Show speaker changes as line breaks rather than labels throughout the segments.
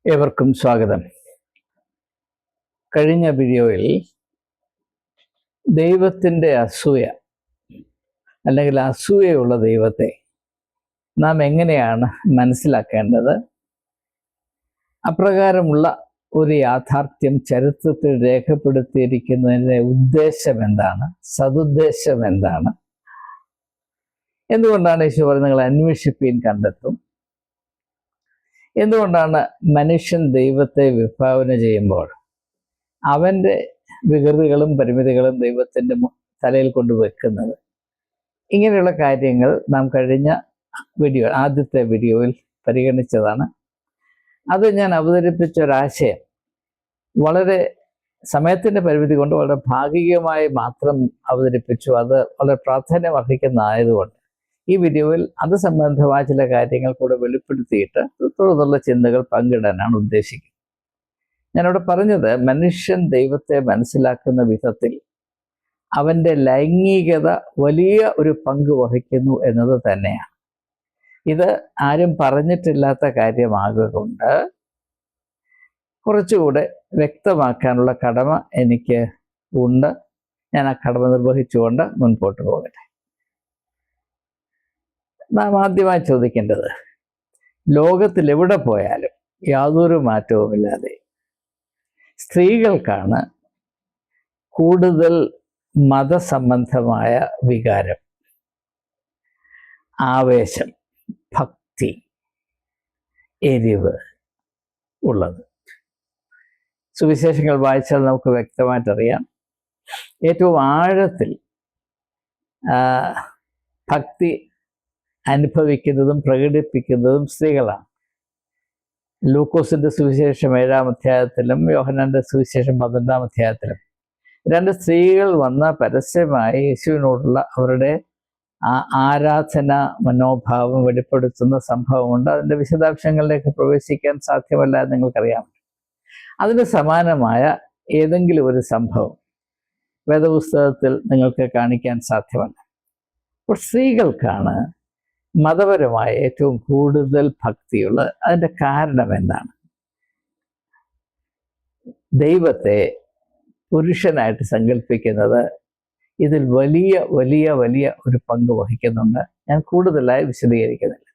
ഏവർക്കും സ്വാഗതം. കഴിഞ്ഞ വീഡിയോയിൽ ദൈവത്തിൻ്റെ അസൂയ അല്ലെങ്കിൽ അസൂയയുള്ള ദൈവത്തെ നാം എങ്ങനെയാണ് മനസ്സിലാക്കേണ്ടത്, അപ്രകാരമുള്ള ഒരു യാഥാർത്ഥ്യം ചരിത്രത്തിൽ രേഖപ്പെടുത്തിയിരിക്കുന്നതിൻ്റെ ഉദ്ദേശം എന്താണ്, സതുദ്ദേശം എന്താണ്, എന്തുകൊണ്ടാണ് യേശു പറഞ്ഞത് നിങ്ങൾ അന്വേഷിപ്പീൻ കണ്ടെത്തും, എന്തുകൊണ്ടാണ് മനുഷ്യൻ ദൈവത്തെ വിഭാവന ചെയ്യുമ്പോൾ അവൻ്റെ വികൃതികളും പരിമിതികളും ദൈവത്തിൻ്റെ തലയിൽ കൊണ്ടുവെക്കുന്നത്, ഇങ്ങനെയുള്ള കാര്യങ്ങൾ നാം കഴിഞ്ഞ ആദ്യത്തെ വീഡിയോയിൽ പരിഗണിച്ചതാണ്. അത് ഞാൻ അവതരിപ്പിച്ച ഒരാശയം വളരെ സമയത്തിൻ്റെ പരിമിതി കൊണ്ട് വളരെ ഭാഗികമായി മാത്രം അവതരിപ്പിച്ചു. അത് വളരെ പ്രാധാന്യം അർഹിക്കുന്നതായതുകൊണ്ട് ഈ വീഡിയോയിൽ അത് സംബന്ധമായ ചില കാര്യങ്ങൾ കൂടെ വെളിപ്പെടുത്തിയിട്ട് തുടർന്നുള്ള ചിന്തകൾ പങ്കിടാനാണ് ഉദ്ദേശിക്കുന്നത്. ഞാനിവിടെ പറഞ്ഞത് മനുഷ്യൻ ദൈവത്തെ മനസ്സിലാക്കുന്ന വിധത്തിൽ അവൻ്റെ ലൈംഗികത വലിയ ഒരു പങ്ക് വഹിക്കുന്നു എന്നത് തന്നെയാണ്. ഇത് ആരും പറഞ്ഞിട്ടില്ലാത്ത കാര്യമാകൊണ്ട് കുറച്ചുകൂടെ വ്യക്തമാക്കാനുള്ള കടമ എനിക്ക് ഉണ്ട്. ഞാൻ ആ കടമ നിർവഹിച്ചുകൊണ്ട് മുൻപോട്ട് പോകട്ടെ. നാം ആദ്യമായി ചോദിക്കേണ്ടത്, ലോകത്തിൽ എവിടെ പോയാലും യാതൊരു മാറ്റവുമില്ലാതെ സ്ത്രീകൾക്കാണ് കൂടുതൽ മതസംബന്ധമായ വികാരം, ആവേശം, ഭക്തി, എരിവ് ഉള്ളത്. സുവിശേഷങ്ങൾ വായിച്ചാൽ നമുക്ക് വ്യക്തമായിട്ടറിയാം, ഏറ്റവും ആഴത്തിൽ ഭക്തി അനുഭവിക്കുന്നതും പ്രകടിപ്പിക്കുന്നതും സ്ത്രീകളാണ്. ലൂക്കോസിന്റെ സുവിശേഷം 7-ാം അധ്യായത്തിലും യോഹന്നാന്റെ സുവിശേഷം 12-ാം അധ്യായത്തിലും രണ്ട് സ്ത്രീകൾ വന്ന പരസ്യമായി യേശുവിനോടുള്ള അവരുടെ ആരാധന മനോഭാവം വെളിപ്പെടുത്തുന്ന സംഭവമുണ്ട്. അതിൻ്റെ വിശദാംശങ്ങളിലേക്ക് പ്രവേശിക്കാൻ സാധ്യമല്ല എന്ന് നിങ്ങൾക്കറിയാം. അതിന് സമാനമായ ഏതെങ്കിലും ഒരു സംഭവം വേദപുസ്തകത്തിൽ നിങ്ങൾക്ക് കാണിക്കാൻ സാധ്യമല്ല. അപ്പോൾ സ്ത്രീകൾക്കാണ് മതപരമായ ഏറ്റവും കൂടുതൽ ഭക്തിയുള്ളത്. അതിൻ്റെ കാരണം എന്താണ്? ദൈവത്തെ പുരുഷനായിട്ട് സങ്കല്പിക്കുന്നത് ഇതിൽ വലിയ വലിയ വലിയ ഒരു പങ്ക് വഹിക്കുന്നുണ്ട്. ഞാൻ കൂടുതലായി വിശദീകരിക്കുന്നില്ല.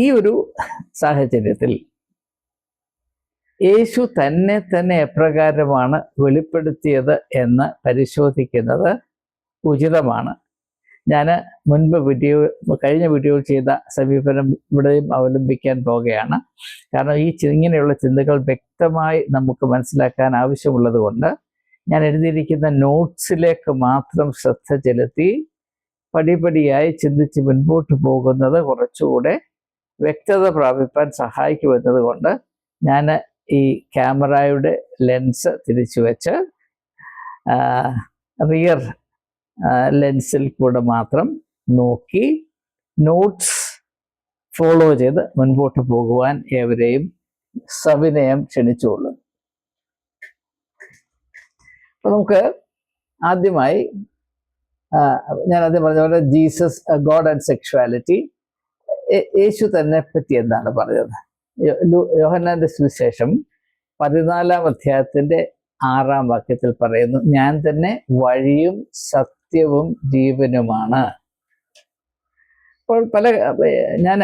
ഈ ഒരു സാഹചര്യത്തിൽ യേശു തന്നെ എപ്രകാരമാണ് വെളിപ്പെടുത്തിയത് എന്ന് പരിശോധിക്കുന്നത് ഉചിതമാണ്. ഞാൻ കഴിഞ്ഞ വീഡിയോയിൽ ചെയ്ത സമീപനം ഇവിടെയും അവലംബിക്കാൻ പോകുകയാണ്. കാരണം ഇങ്ങനെയുള്ള ചിന്തകൾ വ്യക്തമായി നമുക്ക് മനസ്സിലാക്കാൻ ആവശ്യമുള്ളത് കൊണ്ട് ഞാൻ എഴുതിയിരിക്കുന്ന നോട്ട്സിലേക്ക് മാത്രം ശ്രദ്ധ ചെലുത്തി പടിപടിയായി ചിന്തിച്ച് മുൻപോട്ട് പോകുന്നത് കുറച്ചുകൂടെ വ്യക്തത പ്രാപിപ്പാൻ സഹായിക്കുമെന്നത് കൊണ്ട് ഞാൻ ഈ ക്യാമറയുടെ ലെൻസ് തിരിച്ചു വെച്ച് റിയർ ലെൻസിൽ കൂടെ മാത്രം നോക്കി നോട്ട്സ് ഫോളോ ചെയ്ത് മുൻപോട്ട് പോകുവാൻ ഏവരെയും സവിനയം ക്ഷണിച്ചുകൊള്ളും. അപ്പൊ നമുക്ക് ആദ്യമായി ഞാൻ ആദ്യം പറഞ്ഞ പോലെ ജീസസ്, ഗോഡ് ആൻഡ് സെക്ഷുവാലിറ്റി, യേശു തന്നെ പറ്റി എന്താണ് പറഞ്ഞത്? യോഹന്നാന്റെ സുവിശേഷം 14-ാം അധ്യായത്തിന്റെ 6-ാം വാക്യത്തിൽ പറയുന്നു, ഞാൻ തന്നെ വഴിയും സത്യവും ജീവനുമാണ്. അപ്പോൾ ഞാൻ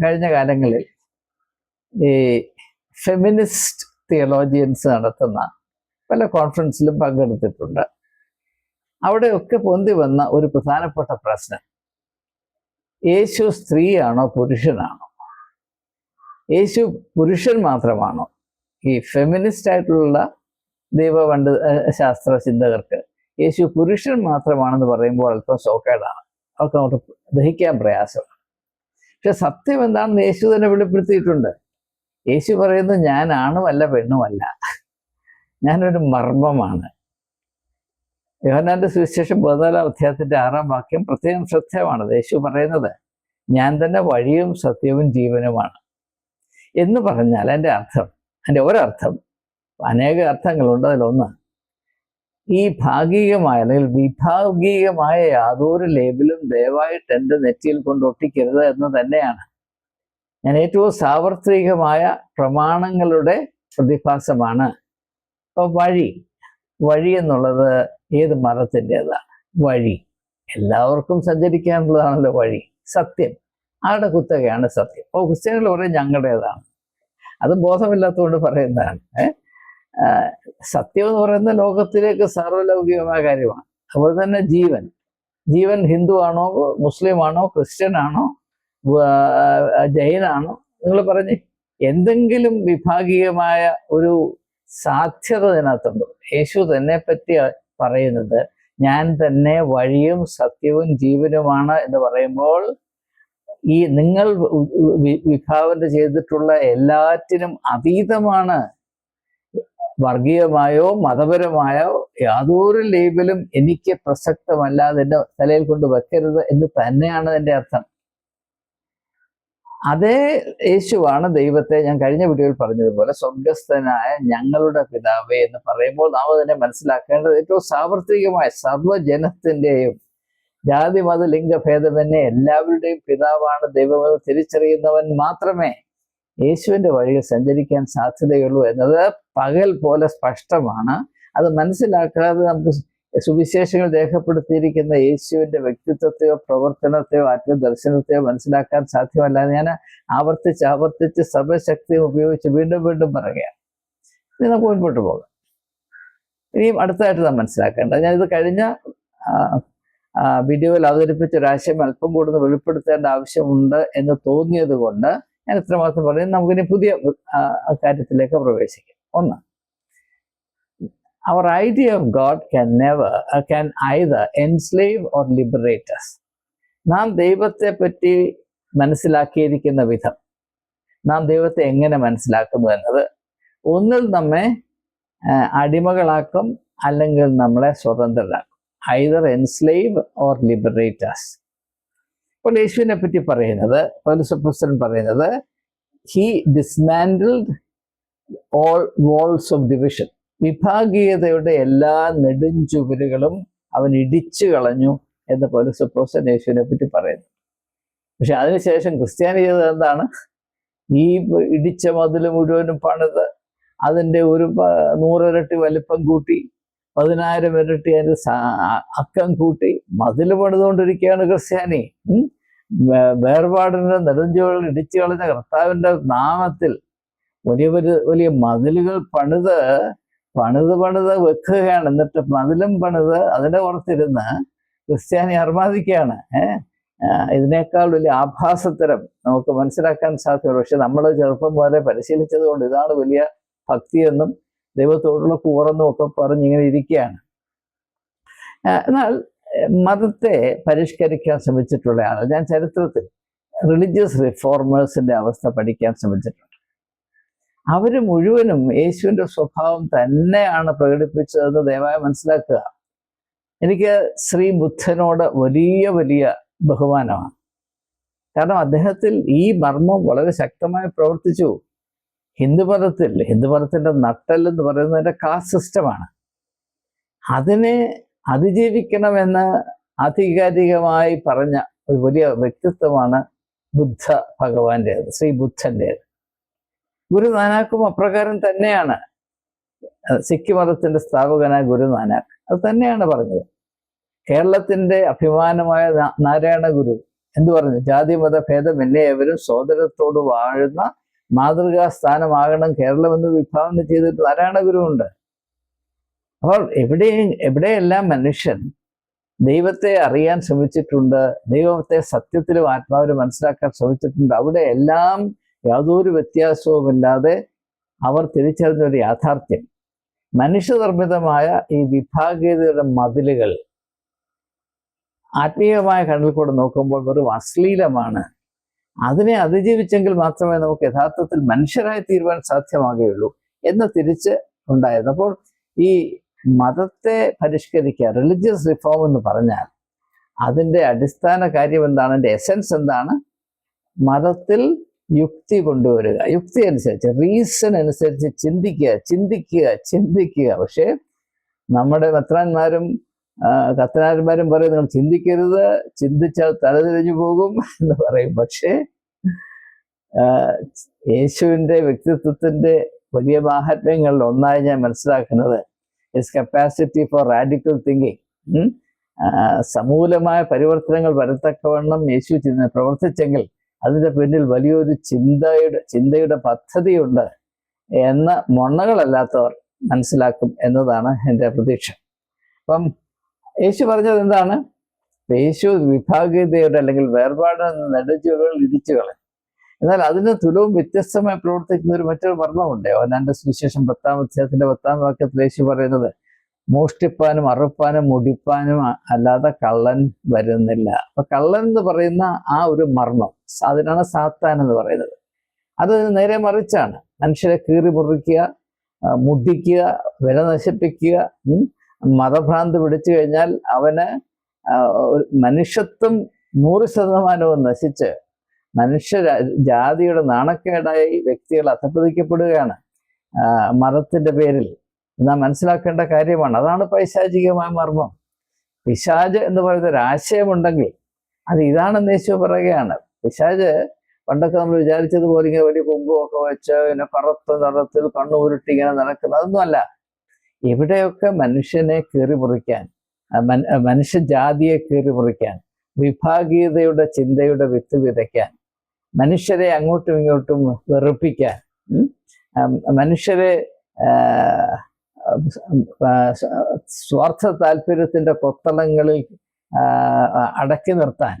കഴിഞ്ഞ കാലങ്ങളിൽ ഈ ഫെമിനിസ്റ്റ് തിയോളജിയൻസ് നടത്തുന്ന പല കോൺഫറൻസിലും പങ്കെടുത്തിട്ടുണ്ട്. അവിടെയൊക്കെ പൊന്തി വന്ന ഒരു പ്രധാനപ്പെട്ട പ്രശ്നം, യേശു സ്ത്രീയാണോ പുരുഷനാണോ? യേശു പുരുഷൻ മാത്രമാണോ? ഈ ഫെമിനിസ്റ്റ് ആയിട്ടുള്ള ദൈവശാസ്ത്ര ചിന്തകർക്ക് യേശു പുരുഷൻ മാത്രമാണെന്ന് പറയുമ്പോൾ അല്പം സോക്കേടാണ്, അവർക്ക് അങ്ങോട്ട് ദഹിക്കാൻ പ്രയാസമാണ്. പക്ഷെ സത്യം എന്താണെന്ന് യേശു തന്നെ വെളിപ്പെടുത്തിയിട്ടുണ്ട്. യേശു പറയുന്നത് ഞാൻ ആണുമല്ല പെണ്ണുമല്ല, ഞാനൊരു മർമ്മമാണ്. യോഹന്നാന്റെ സുവിശേഷം 14-ാം അധ്യായത്തിന്റെ 6-ാം വാക്യം പ്രത്യേകം ശ്രദ്ധേയമാണ്. യേശു പറയുന്നത് ഞാൻ തന്നെ വഴിയും സത്യവും ജീവനുമാണ് എന്ന് പറഞ്ഞാൽ എൻ്റെ ഒരർത്ഥം, അനേക അർത്ഥങ്ങളുണ്ട്. അതിലൊന്ന്, ഈ ഭാഗികമായ അല്ലെങ്കിൽ വിഭാഗീയമായ യാതൊരു ലേബലും ദയവായിട്ട് എൻ്റെ നെറ്റിയിൽ കൊണ്ട് ഒട്ടിക്കരുത് എന്ന് തന്നെയാണ്. ഞാൻ ഏറ്റവും സാർവത്രികമായ പ്രമാണങ്ങളുടെ പ്രതിഭാസമാണ്. അപ്പോൾ വഴി എന്നുള്ളത് ഏത് മതത്തിൻ്റെതാണ്? വഴി എല്ലാവർക്കും സഞ്ചരിക്കാനുള്ളതാണല്ലോ വഴി. സത്യം ആരുടെ കുത്തകയാണ് സത്യം? അപ്പോൾ ക്രിസ്ത്യാനികൾ പറയും ഞങ്ങളുടേതാണ്. അത് ബോധമില്ലാത്തതുകൊണ്ട് പറയുന്നതാണ്. സത്യം എന്ന് പറയുന്ന ലോകത്തിലേക്ക് സാർവലൗകികമായ കാര്യമാണ്. അതുപോലെ തന്നെ ജീവൻ ഹിന്ദു ആണോ, മുസ്ലിം ആണോ, ക്രിസ്ത്യൻ ആണോ, ജൈനാണോ, നിങ്ങൾ പറഞ്ഞ് എന്തെങ്കിലും വിഭാഗീയമായ ഒരു സാധ്യത ഇതിനകത്തുണ്ടോ? യേശു തന്നെ പറ്റി പറയുന്നത് ഞാൻ തന്നെ വഴിയും സത്യവും ജീവനുമാണ് എന്ന് പറയുമ്പോൾ ഈ നിങ്ങൾ വിഭാവന ചെയ്തിട്ടുള്ള എല്ലാറ്റിനും അതീതമാണ്. വർഗീയമായോ മതപരമായോ യാതൊരു ലേബലും എനിക്ക് പ്രസക്തമല്ലാതെ എൻ്റെ തലയിൽ കൊണ്ട് വെക്കരുത് എന്ന് തന്നെയാണ് എൻ്റെ അർത്ഥം. അതേ യേശുവാണ് ദൈവത്തെ ഞാൻ കഴിഞ്ഞ വീഡിയോയിൽ പറഞ്ഞതുപോലെ സ്വർഗസ്ഥനായ ഞങ്ങളുടെ പിതാവേ എന്ന് പറയുമ്പോൾ നാം അതിനെ മനസ്സിലാക്കേണ്ടത് ഏറ്റവും സാർവത്രികമായ സർവ്വജനത്തിൻ്റെയും ജാതി മത ലിംഗഭേദമന്യേ എല്ലാവരുടെയും പിതാവാണ് ദൈവമെന്ന് തിരിച്ചറിയുന്നവൻ മാത്രമേ യേശുവിൻ്റെ വഴിയിൽ സഞ്ചരിക്കാൻ സാധ്യതയുള്ളൂ എന്നത് പകൽ പോലെ സ്പഷ്ടമാണ്. അത് മനസ്സിലാക്കാതെ നമുക്ക് സുവിശേഷങ്ങൾ രേഖപ്പെടുത്തിയിരിക്കുന്ന യേശുവിൻ്റെ വ്യക്തിത്വത്തെയോ പ്രവർത്തനത്തെയോ ആത്മദർശനത്തെയോ മനസ്സിലാക്കാൻ സാധ്യമല്ല. ഞാൻ ആവർത്തിച്ച് സർവശക്തിയും ഉപയോഗിച്ച് വീണ്ടും പറയുകയാണ്. ഇനി നമുക്ക് മുൻപോട്ട് പോകാം. ഇനിയും അടുത്തതായിട്ട് നാം മനസ്സിലാക്കേണ്ടത്, ഞാനിത് കഴിഞ്ഞ വീഡിയോയിൽ അവതരിപ്പിച്ച ഒരാശയം അല്പം കൂടുതൽ വെളിപ്പെടുത്തേണ്ട ആവശ്യമുണ്ട് എന്ന് തോന്നിയത് കൊണ്ട് ഞാൻ ഇത്രമാത്രം പറയുന്നത്. നമുക്കിനി പുതിയ കാര്യത്തിലേക്ക് പ്രവേശിക്കാം. ഒന്ന്, our idea of God can either enslave or liberate us. നാം ദൈവത്തെ പറ്റി മനസ്സിലാക്കിയിരിക്കുന്ന വിധം, നാം ദൈവത്തെ എങ്ങനെ മനസ്സിലാക്കുന്നു എന്നത് ഒന്നിൽ നമ്മെ അടിമകളാക്കും, അല്ലെങ്കിൽ നമ്മളെ സ്വതന്ത്രരാക്കും. either enslave or liberate us. അപ്പോൾ യേശുവിനെ പറ്റി പറയുന്നത്, പൗലോസ് പറയുന്നത് he dismantled all walls of division. വിഭാഗീയതയുടെ എല്ലാ നെടുഞ്ചുവരുകളും അവൻ ഇടിച്ചു കളഞ്ഞു എന്ന് പൗലോസ് യേശുവിനെ പറ്റി പറയുന്നു. പക്ഷെ അതിനുശേഷം ക്രിസ്ത്യാനി ചെയ്തത് എന്താണ്? ഈ ഇടിച്ച മതിൽ മുഴുവനും പണിത് അതിൻ്റെ ഒരു 100 ഇരട്ടി വലിപ്പം കൂട്ടി 10,000 ഇരട്ടി അതിൻ്റെ അക്കം കൂട്ടി മതിൽ പണിതുകൊണ്ടിരിക്കുകയാണ് ക്രിസ്ത്യാനി. വേർപാടിൻ്റെ നെടുഞ്ചുവകൾ ഇടിച്ചു കളഞ്ഞ കർത്താവിൻ്റെ നാമത്തിൽ വലിയ മതിലുകൾ പണിത് വെക്കുകയാണ്. എന്നിട്ട് മതിലും പണിത് അതിൻ്റെ പുറത്തിരുന്ന് ക്രിസ്ത്യാനി അർമാദിക്കുകയാണ്. ഇതിനേക്കാൾ വലിയ ആഭാസത്തരം നമുക്ക് മനസ്സിലാക്കാൻ സാധ്യതയുള്ളൂ. പക്ഷെ നമ്മൾ ചെറുപ്പം പോലെ പരിശീലിച്ചത് കൊണ്ട് ഇതാണ് വലിയ ഭക്തിയെന്നും ദൈവത്തോടുള്ള കൂറെന്നും ഒക്കെ പറഞ്ഞിങ്ങനെ ഇരിക്കുകയാണ്. എന്നാൽ മതത്തെ പരിഷ്കരിക്കാൻ ശ്രമിച്ചിട്ടുള്ള ആൾ, ഞാൻ ചരിത്രത്തിൽ റിലീജിയസ് റിഫോർമേഴ്സിൻ്റെ അവസ്ഥ പഠിക്കാൻ ശ്രമിച്ചിട്ടുണ്ട്. അവർ മുഴുവനും യേശുവിൻ്റെ സ്വഭാവം തന്നെയാണ് പ്രകടിപ്പിച്ചതെന്ന് ദയവായി മനസ്സിലാക്കുക. എനിക്ക് ശ്രീ ബുദ്ധനോട് വലിയ ബഹുമാനമാണ്. കാരണം അദ്ദേഹത്തിൽ ഈ മർമ്മം വളരെ ശക്തമായി പ്രവർത്തിച്ചു. ഹിന്ദുമതത്തിൻ്റെ നട്ടെല്ലെന്ന് പറയുന്നതിൻ്റെ കാസ്റ്റ് സിസ്റ്റമാണ്. അതിനെ അതിജീവിക്കണമെന്ന് ആധികാരികമായി പറഞ്ഞ ഒരു വലിയ വ്യക്തിത്വമാണ് ബുദ്ധ ഭഗവാന്റേത്, ശ്രീ ബുദ്ധൻ്റേത്. ഗുരുനാനാക്കും അപ്രകാരം തന്നെയാണ്. സിഖ് മതത്തിൻ്റെ സ്ഥാപകനായ ഗുരുനാനാക്ക് അത് തന്നെയാണ് പറഞ്ഞത്. കേരളത്തിൻ്റെ അഭിമാനമായ നാരായണ ഗുരു എന്തു പറഞ്ഞു? ജാതി മത ഭേദമന്യേ ഏവരും സോദരത്തോട് വാഴുന്ന മാതൃകാ സ്ഥാനമാകണം കേരളമെന്ന് വിഭാവന ചെയ്തിട്ട് നാരായണ ഗുരു ഉണ്ട്. അപ്പോൾ എവിടെയെല്ലാം മനുഷ്യൻ ദൈവത്തെ അറിയാൻ ശ്രമിച്ചിട്ടുണ്ട്, ദൈവത്തെ സത്യത്തിലും ആത്മാവിലും മനസ്സിലാക്കാൻ ശ്രമിച്ചിട്ടുണ്ട്, അവിടെ എല്ലാം യാതൊരു വ്യത്യാസവുമില്ലാതെ അവർ തിരിച്ചറിഞ്ഞൊരു യാഥാർത്ഥ്യം, മനുഷ്യനിർമ്മിതമായ ഈ വിഭാഗീയതയുടെ മതിലുകൾ ആത്മീയമായ കണ്ണിൽ കൂടെ നോക്കുമ്പോൾ വെറും അശ്ലീലമാണ്. അതിനെ അതിജീവിച്ചെങ്കിൽ മാത്രമേ നമുക്ക് യഥാർത്ഥത്തിൽ മനുഷ്യരായി തീരുവാൻ സാധ്യമാകുകയുള്ളൂ എന്ന് തിരിച്ച് ഉണ്ടായിരുന്നു. അപ്പോൾ ഈ മതത്തെ പരിഷ്കരിക്കുക, റിലീജിയസ് റിഫോം എന്ന് പറഞ്ഞാൽ അതിൻ്റെ അടിസ്ഥാന കാര്യം എന്താണ്? അതിൻ്റെ എസൻസ് എന്താണ്? മതത്തിൽ യുക്തി കൊണ്ടുവരിക, യുക്തി അനുസരിച്ച്, റീസൺ അനുസരിച്ച് ചിന്തിക്കുക. പക്ഷേ നമ്മുടെ മെത്രാന്മാരും കത്തനാരന്മാരും പറയും നിങ്ങൾ ചിന്തിക്കരുത്, ചിന്തിച്ചാൽ തലതിരിഞ്ഞു പോകും എന്ന് പറയും. പക്ഷേ യേശുവിൻ്റെ വ്യക്തിത്വത്തിൻ്റെ വലിയ മാഹാത്മ്യങ്ങളിൽ ഒന്നായി ഞാൻ മനസ്സിലാക്കുന്നത് his capacity for radical thinking. സമൂലമായ പരിവർത്തനങ്ങൾ വരത്തക്കവണ്ണം യേശു പ്രവർത്തിച്ചെങ്കിൽ അതിൻ്റെ പിന്നിൽ വലിയൊരു ചിന്തയുടെ പദ്ധതിയുണ്ട് എന്ന് മൊണ്ണകളല്ലാത്തവർ മനസ്സിലാക്കും എന്നതാണ് എൻ്റെ പ്രതീക്ഷ. അപ്പം യേശു പറഞ്ഞത് എന്താണ്? യേശു വിഭാഗീയതയുടെ അല്ലെങ്കിൽ വേർപാട് നെടുചുവടുകൾ ഇടിച്ചു കളയും. എന്നാൽ അതിന് തുലവും വ്യത്യസ്തമായി പ്രവർത്തിക്കുന്ന ഒരു മറ്റൊരു മർമ്മമുണ്ട്. യോഹന്നാന്റെ സുവിശേഷം 10-ാം അധ്യായത്തിന്റെ 10-ാം വാക്യത്തിൽ യേശു പറയുന്നത്, മോഷ്ടിപ്പാനും അറുപ്പാനും മുടിപ്പാനും അല്ലാതെ കള്ളൻ വരുന്നില്ല. അപ്പൊ കള്ളൻ എന്ന് പറയുന്ന ആ ഒരു മർമ്മം, അതിനാണ് സാത്താൻ എന്ന് പറയുന്നത്. അത് നേരെ മറിച്ചാണ്. മനുഷ്യരെ കീറി മുറിക്കുക, മുടിക്കുക, വില നശിപ്പിക്കുക, മതഭ്രാന്ത് പിടിച്ചു കഴിഞ്ഞാൽ അവന് മനുഷ്യത്വം 100% നശിച്ച് മനുഷ്യ ജാതിയുടെ നാണക്കേടായി വ്യക്തികൾ അധപ്പതിക്കപ്പെടുകയാണ് മതത്തിന്റെ പേരിൽ. നാം മനസ്സിലാക്കേണ്ട കാര്യമാണ്. അതാണ് പൈശാചികമായ മർമ്മം. പിശാച് എന്ന് പറയുന്ന ഒരു ആശയമുണ്ടെങ്കിൽ അത് ഇതാണെന്ന് യേശു പറയുകയാണ്. പിശാച് പണ്ടൊക്കെ നമ്മൾ വിചാരിച്ചതുപോലെ ഇങ്ങനെ വലിയ കൊമ്പുമൊക്കെ വെച്ച് ഇങ്ങനെ കറുത്ത നിറത്തിൽ കണ്ണുരുട്ടി ഇങ്ങനെ നടക്കുന്നത്, അതൊന്നുമല്ല. ഇവിടെയൊക്കെ മനുഷ്യനെ കീറി മുറിക്കാൻ, മനുഷ്യജാതിയെ കീറി മുറിക്കാൻ, വിഭാഗീയതയുടെ ചിന്തയുടെ വിത്ത് വിതയ്ക്കാൻ, മനുഷ്യരെ അങ്ങോട്ടും ഇങ്ങോട്ടും വെറുപ്പിക്കാൻ, മനുഷ്യരെ സ്വാർത്ഥ താല്പര്യത്തിന്റെ കൊത്തളങ്ങളിൽ അടക്കി നിർത്താൻ,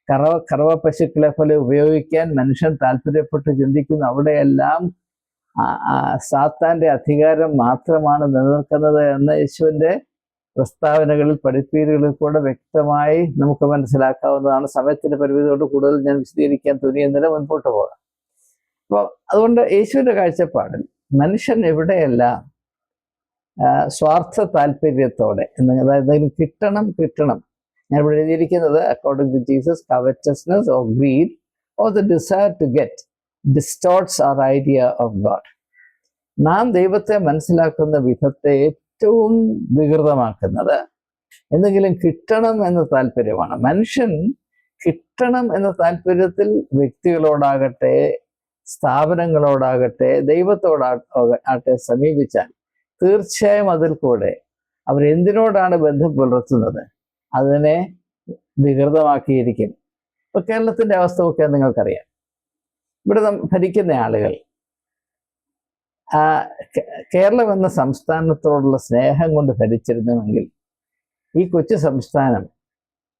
കറവ പശുക്കളെ പോലെ ഉപയോഗിക്കാൻ മനുഷ്യൻ താല്പര്യപ്പെട്ട് ചിന്തിക്കുന്നു. അവിടെയെല്ലാം സാത്താന്റെ അധികാരം മാത്രമാണ് നിലനിൽക്കുന്നത് എന്ന യേശുവിൻ്റെ പ്രസ്താവനകളിൽ പഠിപ്പീരുകളിൽ കൂടെ വ്യക്തമായി നമുക്ക് മനസ്സിലാക്കാവുന്നതാണ്. സമയത്തിന്റെ പരിമിതിയോട് കൂടുതൽ ഞാൻ വിശദീകരിക്കാൻ തുനിയുന്നില്ല, മുൻപോട്ട് പോകാം. അപ്പോൾ അതുകൊണ്ട് യേശുവിൻ്റെ കാഴ്ചപ്പാടിൽ മനുഷ്യൻ എവിടെയെല്ലാം സ്വാർത്ഥ താല്പര്യത്തോടെ, അതായത് കിട്ടണം, ഞാൻ ഇവിടെ എഴുതിയിരിക്കുന്നത് according to Jesus, covetousness or greed or the desire to get distorts our idea of God. നാം ദൈവത്തെ മനസ്സിലാക്കുന്ന വിധത്തെ ഏറ്റവും വികൃതമാക്കുന്നത് എന്തെങ്കിലും കിട്ടണം എന്ന താല്പര്യമാണ്. മനുഷ്യൻ കിട്ടണം എന്ന താല്പര്യത്തിൽ വ്യക്തികളോടാകട്ടെ, സ്ഥാപനങ്ങളോടാകട്ടെ, ദൈവത്തോടാകട്ടെ സമീപിച്ചാൽ തീർച്ചയായും അതിൽ കൂടെ അവരെന്തിനോടാണ് ബന്ധം പുലർത്തുന്നത് അതിനെ വികൃതമാക്കിയിരിക്കും. ഇപ്പൊ കേരളത്തിന്റെ അവസ്ഥ ഒക്കെ നിങ്ങൾക്കറിയാം. ഇവിടെ ഭരിക്കുന്ന ആളുകൾ കേരളം എന്ന സംസ്ഥാനത്തോടുള്ള സ്നേഹം കൊണ്ട് ഭരിച്ചിരുന്നുവെങ്കിൽ ഈ കൊച്ചു സംസ്ഥാനം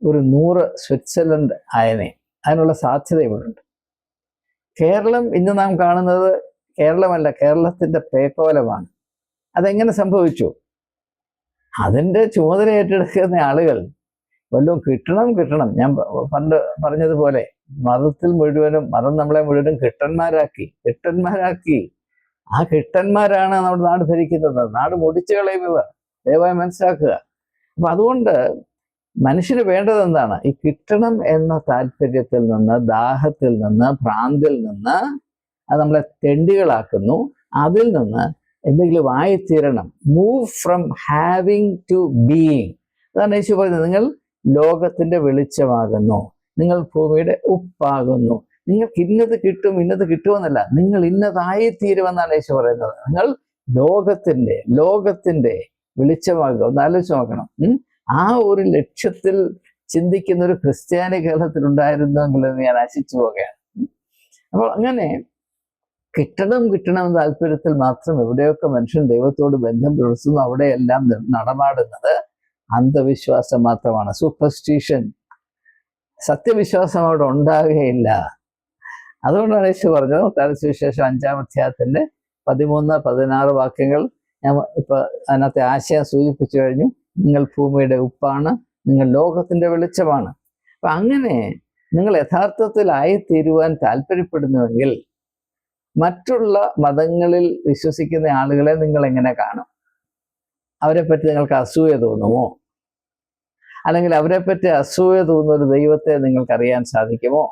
ഒരു 100 സ്വിറ്റ്സർലൻഡ് ആയനെ. അതിനുള്ള സാധ്യത ഇവിടുണ്ട്. കേരളം ഇന്ന് നാം കാണുന്നത് കേരളമല്ല, കേരളത്തിന്റെ പേക്കോലമാണ്. അതെങ്ങനെ സംഭവിച്ചു? അതിൻ്റെ ചുമതല ഏറ്റെടുക്കുന്ന ആളുകൾ വല്ലതും കിട്ടണം. ഞാൻ പണ്ട് പറഞ്ഞതുപോലെ മതം നമ്മളെ മുഴുവനും കിട്ടന്മാരാക്കി. ആ കിട്ടന്മാരാണ് നമ്മുടെ നാട് ഭരിക്കുന്നത്. നാട് മുടിച്ചു കളയും ഇവർ, ദയവായി മനസ്സിലാക്കുക. അപ്പൊ അതുകൊണ്ട് മനുഷ്യന് വേണ്ടത് എന്താണ്? ഈ കിട്ടണം എന്ന താല്പര്യത്തിൽ നിന്ന്, ദാഹത്തിൽ നിന്ന്, ഭ്രാന്തിൽ നിന്ന് അത് നമ്മളെ തെണ്ടികളാക്കുന്നു. അതിൽ നിന്ന് എന്തെങ്കിലും ആയിത്തീരണം. Move from having to being. അതാണ് യേശു പറയുന്നത്. നിങ്ങൾ ലോകത്തിന്റെ വെളിച്ചമാകുന്നു, നിങ്ങൾ ഭൂമിയുടെ ഉപ്പാകുന്നു. നിങ്ങൾക്ക് ഇന്നത് കിട്ടുമെന്നല്ല, നിങ്ങൾ ഇന്നതായിത്തീരുമെന്നാണ് യേശു പറയുന്നത്. നിങ്ങൾ ലോകത്തിന്റെ വെളിച്ചമാകുക. ഒന്ന് ആലോചിച്ച് നോക്കണം. ആ ഒരു ലക്ഷ്യത്തിൽ ചിന്തിക്കുന്ന ഒരു ക്രിസ്ത്യാനി കേരളത്തിലുണ്ടായിരുന്നെങ്കിൽ ഞാൻ ആശിച്ചു പോകുകയാണ്. അപ്പോൾ അങ്ങനെ കിട്ടണം എന്ന താല്പര്യത്തിൽ മാത്രം എവിടെയൊക്കെ മനുഷ്യൻ ദൈവത്തോട് ബന്ധം പുലർത്തുന്നു അവിടെയെല്ലാം നടമാടുന്നത് അന്ധവിശ്വാസം മാത്രമാണ്, സൂപ്പർസ്റ്റിഷൻ. സത്യവിശ്വാസം അവിടെ ഉണ്ടാകുകയില്ല. അതുകൊണ്ടാണ് യേശു പറഞ്ഞത് മത്തായി സുവിശേഷം 5-ാം അധ്യായത്തിന്റെ 13-16 വാക്യങ്ങൾ ഞാൻ ഇപ്പൊ അതിനകത്തെ ആശയം സൂചിപ്പിച്ചു കഴിഞ്ഞു. നിങ്ങൾ ഭൂമിയുടെ ഉപ്പാണ്, നിങ്ങൾ ലോകത്തിന്റെ വെളിച്ചമാണ്. അപ്പൊ അങ്ങനെ നിങ്ങൾ യഥാർത്ഥത്തിൽ ആയിത്തീരുവാൻ താല്പര്യപ്പെടുന്നുവെങ്കിൽ മറ്റുള്ള മതങ്ങളിൽ വിശ്വസിക്കുന്ന ആളുകളെ നിങ്ങൾ എങ്ങനെ കാണും? അവരെപ്പറ്റി നിങ്ങൾക്ക് അസൂയ തോന്നുമോ? അല്ലെങ്കിൽ അവരെപ്പറ്റി അസൂയ തോന്നുന്ന ഒരു ദൈവത്തെ നിങ്ങൾക്കറിയാൻ സാധിക്കുമോ?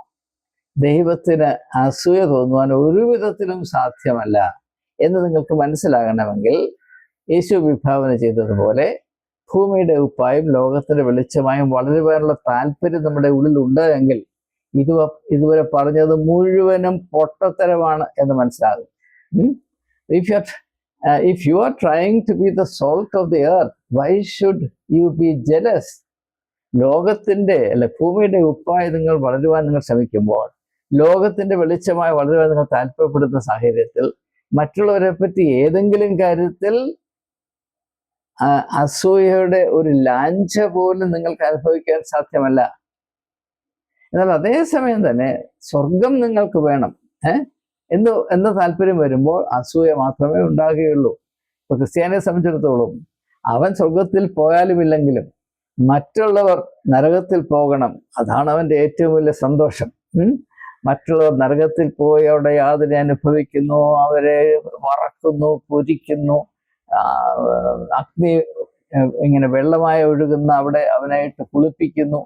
ദൈവത്തിന് അസൂയ തോന്നുവാൻ ഒരു വിധത്തിലും സാധ്യമല്ല എന്ന് നിങ്ങൾക്ക് മനസ്സിലാകണമെങ്കിൽ യേശു വിഭാവന ചെയ്തതുപോലെ ഭൂമിയുടെ ഉപ്പായും ലോകത്തിന്റെ വെളിച്ചമായും വളരുവാനുള്ള താല്പര്യം നമ്മുടെ ഉള്ളിലുണ്ട് എങ്കിൽ ഇതുവരെ പറഞ്ഞത് മുഴുവനും പൊട്ടത്തരമാണ് എന്ന് മനസ്സിലാകും. If you are trying to be the salt of the earth, why should you be jealous? ലോകത്തിന്റെ ഭൂമിയുടെ ഉപ്പായി നിങ്ങൾ വളരുവാൻ നിങ്ങൾ ശ്രമിക്കുമ്പോൾ, ലോകത്തിന്റെ വെളിച്ചമായി വളരുവാൻ നിങ്ങൾ താല്പര്യപ്പെടുന്ന സാഹചര്യത്തിൽ മറ്റുള്ളവരെ പറ്റി ഏതെങ്കിലും കാര്യത്തിൽ അസൂയയുടെ ഒരു ലാഞ്ച പോലും നിങ്ങൾക്ക് അനുഭവിക്കാൻ സാധ്യമല്ല. എന്നാൽ അതേസമയം തന്നെ സ്വർഗം നിങ്ങൾക്ക് വേണം എന്ന താല്പര്യം വരുമ്പോൾ അസൂയ മാത്രമേ ഉണ്ടാകുകയുള്ളൂ. ഇപ്പൊ ക്രിസ്ത്യാനിയെ സംബന്ധിച്ചിടത്തോളം അവൻ സ്വർഗത്തിൽ പോയാലും ഇല്ലെങ്കിലും മറ്റുള്ളവർ നരകത്തിൽ പോകണം, അതാണ് അവൻ്റെ ഏറ്റവും വലിയ സന്തോഷം. മറ്റുള്ളവർ നരകത്തിൽ പോയി അവിടെ യാതന അനുഭവിക്കുന്നു, അവരെ വറക്കുന്നു, പൊരിക്കുന്നു, അഗ്നി ഇങ്ങനെ വെള്ളമായി ഒഴുകുന്ന അവിടെ അവനായിട്ട് കുളിപ്പിക്കുന്നു.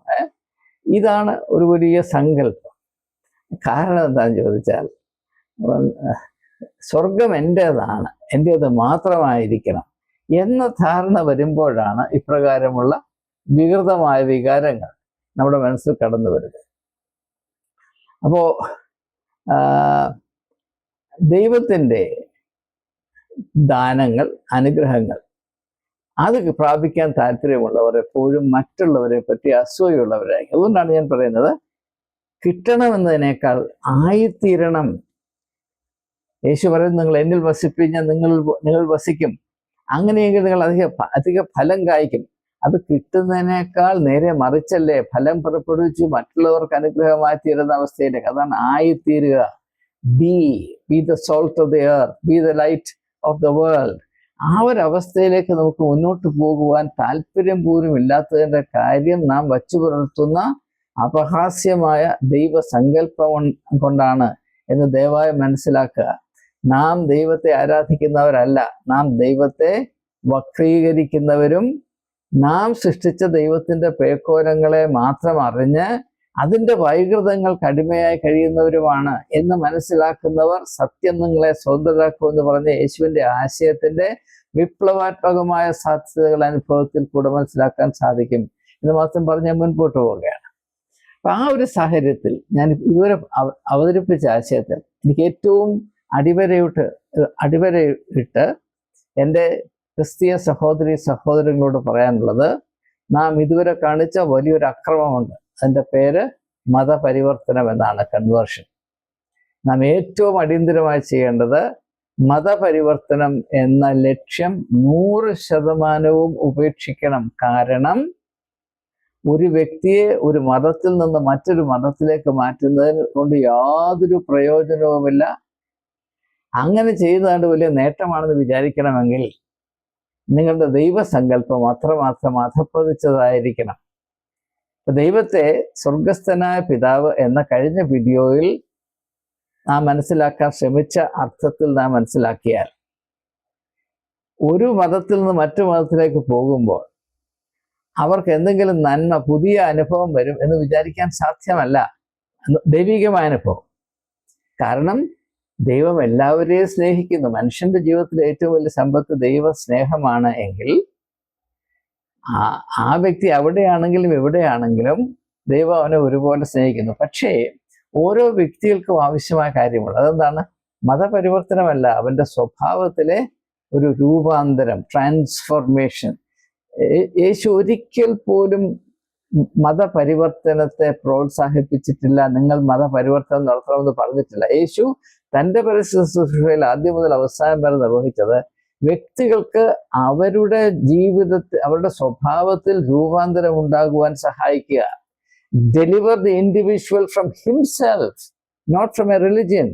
ഇതാണ് ഒരു വലിയ സങ്കല്പം. കാരണം എന്താണെന്ന് ചോദിച്ചാൽ, സ്വർഗം എൻ്റേതാണ്, എൻ്റേത് മാത്രമായിരിക്കണം എന്ന ധാരണ വരുമ്പോഴാണ് ഇപ്രകാരമുള്ള വികൃതമായ വികാരങ്ങൾ നമ്മുടെ മനസ്സിൽ കടന്നു വരുന്നത്. അപ്പോ ദൈവത്തിൻ്റെ ദാനങ്ങൾ, അനുഗ്രഹങ്ങൾ അത് പ്രാപിക്കാൻ താല്പര്യമുള്ളവർ എപ്പോഴും മറ്റുള്ളവരെ പറ്റി അസൂയുള്ളവരായി. അതുകൊണ്ടാണ് ഞാൻ പറയുന്നത്, കിട്ടണമെന്നതിനേക്കാൾ ആയിത്തീരണം. യേശു പറയുന്നത്, നിങ്ങൾ എന്നിൽ വസിപ്പിഞ്ഞാൽ നിങ്ങൾ വസിക്കും, അങ്ങനെയെങ്കിൽ നിങ്ങൾ അധിക ഫലം കായ്ക്കും. അത് കിട്ടുന്നതിനേക്കാൾ നേരെ മറിച്ചല്ലേ ഫലം പുറപ്പെടുവിച്ച് മറ്റുള്ളവർക്ക് അനുഗ്രഹമായി തീരുന്ന അവസ്ഥയിലേക്ക്. അതാണ് ആയിത്തീരുക. Be the salt of the earth, be the light of the world. ആ ഒരു അവസ്ഥയിലേക്ക് നമുക്ക് മുന്നോട്ട് പോകുവാൻ താല്പര്യം പോലും ഇല്ലാത്തതിൻ്റെ കാര്യം നാം വച്ചു പുലർത്തുന്ന അപഹാസ്യമായ ദൈവസങ്കല്പം കൊണ്ടാണ് എന്ന് ദയവായി മനസ്സിലാക്കുക. നാം ദൈവത്തെ ആരാധിക്കുന്നവരല്ല, നാം ദൈവത്തെ വക്രീകരിക്കുന്നവരും നാം സൃഷ്ടിച്ച ദൈവത്തിൻ്റെ പേക്കോലങ്ങളെ മാത്രം അറിഞ്ഞ് അതിൻ്റെ വൈകൃതങ്ങൾക്ക് അടിമയായി കഴിയുന്നവരുമാണ് എന്ന് മനസ്സിലാക്കുന്നവർ സത്യം നിങ്ങളെ സ്വതന്ത്രരാക്കുമെന്ന് പറഞ്ഞ യേശുവിൻ്റെ ആശയത്തിൻ്റെ വിപ്ലവാത്മകമായ സാധ്യതകൾ അനുഭവത്തിൽ കൂടെ മനസ്സിലാക്കാൻ സാധിക്കും എന്ന് മാത്രം പറഞ്ഞ് ഞാൻ മുൻപോട്ട് പോവുകയാണ്. അപ്പം ആ ഒരു സാഹചര്യത്തിൽ ഞാൻ ഇതുവരെ അവതരിപ്പിച്ച ആശയത്തിൽ എനിക്ക് ഏറ്റവും അടിവരയിട്ട് എൻ്റെ ക്രിസ്തീയ സഹോദരങ്ങളോട് പറയാനുള്ളത്, നാം ഇതുവരെ കാണിച്ച വലിയൊരു അക്രമമുണ്ട്. അതിൻ്റെ പേര് മതപരിവർത്തനം എന്നാണ്, കൺവേർഷൻ. നാം ഏറ്റവും അടിയന്തരമായി ചെയ്യേണ്ടത് മതപരിവർത്തനം എന്ന ലക്ഷ്യം 100% ഉപേക്ഷിക്കണം. കാരണം ഒരു വ്യക്തിയെ ഒരു മതത്തിൽ നിന്ന് മറ്റൊരു മതത്തിലേക്ക് മാറ്റുന്നതിന് കൊണ്ട് യാതൊരു പ്രയോജനവുമില്ല. അങ്ങനെ ചെയ്യുന്നതുകൊണ്ട് വലിയ നേട്ടമാണെന്ന് വിചാരിക്കണമെങ്കിൽ നിങ്ങളുടെ ദൈവസങ്കല്പം അത്രമാത്രം അധപ്പതിച്ചതായിരിക്കണം. ദൈവത്തെ സ്വർഗസ്ഥനായ പിതാവ് എന്ന കഴിഞ്ഞ വീഡിയോയിൽ നാം മനസ്സിലാക്കാൻ ശ്രമിച്ച അർത്ഥത്തിൽ നാം മനസ്സിലാക്കിയാൽ, ഒരു മതത്തിൽ നിന്ന് മറ്റു മതത്തിലേക്ക് പോകുമ്പോൾ അവർക്ക് എന്തെങ്കിലും നന്മ, പുതിയ അനുഭവം വരും എന്ന് വിചാരിക്കാൻ സാധ്യമല്ല. ദൈവികമായ അനുഭവം. കാരണം ദൈവം എല്ലാവരെയും സ്നേഹിക്കുന്നു. മനുഷ്യന്റെ ജീവിതത്തിലെ ഏറ്റവും വലിയ സമ്പത്ത് ദൈവ സ്നേഹമാണ് എങ്കിൽ ആ വ്യക്തി അവിടെയാണെങ്കിലും എവിടെയാണെങ്കിലും ദൈവം അവനെ ഒരുപോലെ സ്നേഹിക്കുന്നു. പക്ഷേ ഓരോ വ്യക്തികൾക്കും ആവശ്യമായ കാര്യമുണ്ട്. അതെന്താണ്? മതപരിവർത്തനമല്ല, അവൻ്റെ സ്വഭാവത്തിലെ ഒരു രൂപാന്തരം, ട്രാൻസ്ഫോർമേഷൻ. യേശു ഒരിക്കൽ പോലും മതപരിവർത്തനത്തെ പ്രോത്സാഹിപ്പിച്ചിട്ടില്ല. നിങ്ങൾ മതപരിവർത്തനം നടത്തണമെന്ന് പറഞ്ഞിട്ടില്ല. യേശു തൻ്റെ പരസ്യശുശ്രൂഷയിൽ ആദ്യം മുതൽ അവസാനം വരെ നിർവഹിച്ചത് വ്യക്തികൾക്ക് അവരുടെ ജീവിതത്തിൽ, അവരുടെ സ്വഭാവത്തിൽ രൂപാന്തരം ഉണ്ടാകുവാൻ സഹായിക്കുക. Deliver the individual from himself, not from a religion.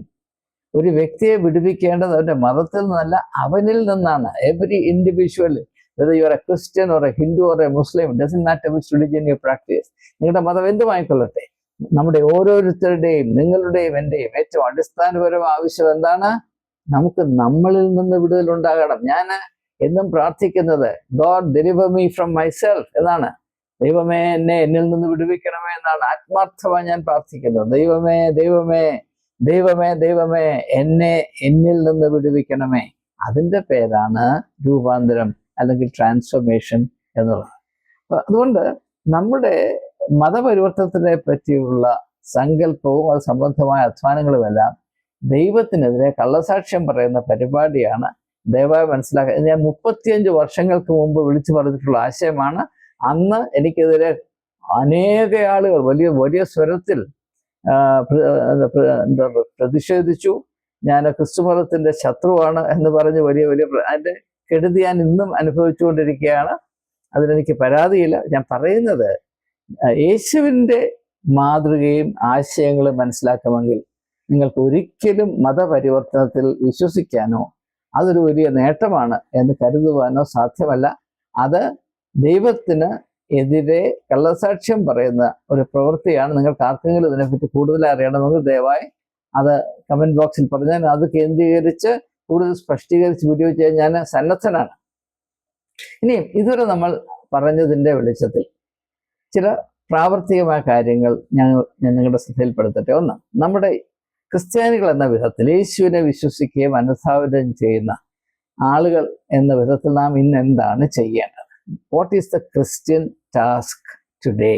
ഒരു വ്യക്തിയെ വിടുവിക്കേണ്ടത് അവൻ്റെ മതത്തിൽ നിന്നല്ല, അവനിൽ നിന്നാണ്. Every individual, whether you are a Christian or a Hindu or a Muslim, it doesn't matter which religion you practice. നിങ്ങളുടെ മതം എന്തുമായിക്കൊള്ളട്ടെ, നമ്മുടെ ഓരോരുത്തരുടെയും, നിങ്ങളുടെയും എൻ്റെയും ഏറ്റവും അടിസ്ഥാനപരമായ ആവശ്യം എന്താണ്? നമുക്ക് നമ്മളിൽ നിന്ന് വിടുതലുണ്ടാകണം. ഞാൻ എന്നും പ്രാർത്ഥിക്കുന്നത് God deliver me from myself എന്നാണ്. ദൈവമേ എന്നെ എന്നിൽ നിന്ന് വിടുവിക്കണമേ എന്നാണ് ആത്മാർത്ഥമായി ഞാൻ പ്രാർത്ഥിക്കുന്നത്. ദൈവമേ ദൈവമേ ദൈവമേ ദൈവമേ എന്നെ എന്നിൽ നിന്ന് വിടുവിക്കണമേ. അതിൻ്റെ പേരാണ് രൂപാന്തരം അല്ലെങ്കിൽ ട്രാൻസ്ഫോർമേഷൻ എന്നുള്ളത്. അതുകൊണ്ട് നമ്മുടെ മതപരിവർത്തനത്തിനെ പറ്റിയുള്ള സങ്കല്പവും അത് സംബന്ധമായ അധ്വാനങ്ങളുമെല്ലാം ദൈവത്തിനെതിരെ കള്ളസാക്ഷ്യം പറയുന്ന പരിപാടിയാണ്. ദയവായി മനസ്സിലാക്കുക. ഞാൻ 35 വർഷങ്ങൾക്ക് മുമ്പ് വിളിച്ചു പറഞ്ഞിട്ടുള്ള ആശയമാണ്. അന്ന് എനിക്കെതിരെ അനേക ആളുകൾ വലിയ വലിയ സ്വരത്തിൽ പ്രതിഷേധിച്ചു. ഞാൻ ക്രിസ്തുമതത്തിന്റെ ശത്രുവാണ് എന്ന് പറഞ്ഞ് വലിയ വലിയ അതിന്റെ കെടുതി ഞാൻ ഇന്നും അനുഭവിച്ചുകൊണ്ടിരിക്കുകയാണ്. അതിലെനിക്ക് പരാതിയില്ല. ഞാൻ പറയുന്നത് യേശുവിൻ്റെ മാതൃകയും ആശയങ്ങളും മനസ്സിലാക്കുമെങ്കിൽ നിങ്ങൾക്ക് ഒരിക്കലും മതപരിവർത്തനത്തിൽ വിശ്വസിക്കാനോ അതൊരു വലിയ നേട്ടമാണ് എന്ന് കരുതുവാനോ സാധ്യമല്ല. അത് ദൈവത്തിന് എതിരെ കള്ളസാക്ഷ്യം പറയുന്ന ഒരു പ്രവൃത്തിയാണ്. നിങ്ങൾക്ക് ആർക്കെങ്കിലും ഇതിനെപ്പറ്റി കൂടുതൽ അറിയണമെങ്കിൽ ദയവായി അത് കമൻറ്റ് ബോക്സിൽ പറഞ്ഞാൽ അത് കേന്ദ്രീകരിച്ച് കൂടുതൽ സ്പഷ്ടീകരിച്ച് വീഡിയോ ചെയ്യാൻ ഞാൻ സന്നദ്ധനാണ്. ഇനിയും ഇതുവരെ നമ്മൾ പറഞ്ഞതിൻ്റെ വെളിച്ചത്തിൽ ചില പ്രാവർത്തികമായ കാര്യങ്ങൾ ഞാൻ നിങ്ങളുടെ ശ്രദ്ധയിൽപ്പെടുത്തട്ടെ. ഒന്ന്, നമ്മുടെ ക്രിസ്ത്യാനികൾ എന്ന വിധത്തിൽ യേശുവിനെ വിശ്വസിക്കുകയും അനുധാവനം ചെയ്യുന്ന ആളുകൾ എന്ന വിധത്തിൽ നാം ഇന്ന് എന്താണ് ചെയ്യേണ്ടത്? What is the Christian task today?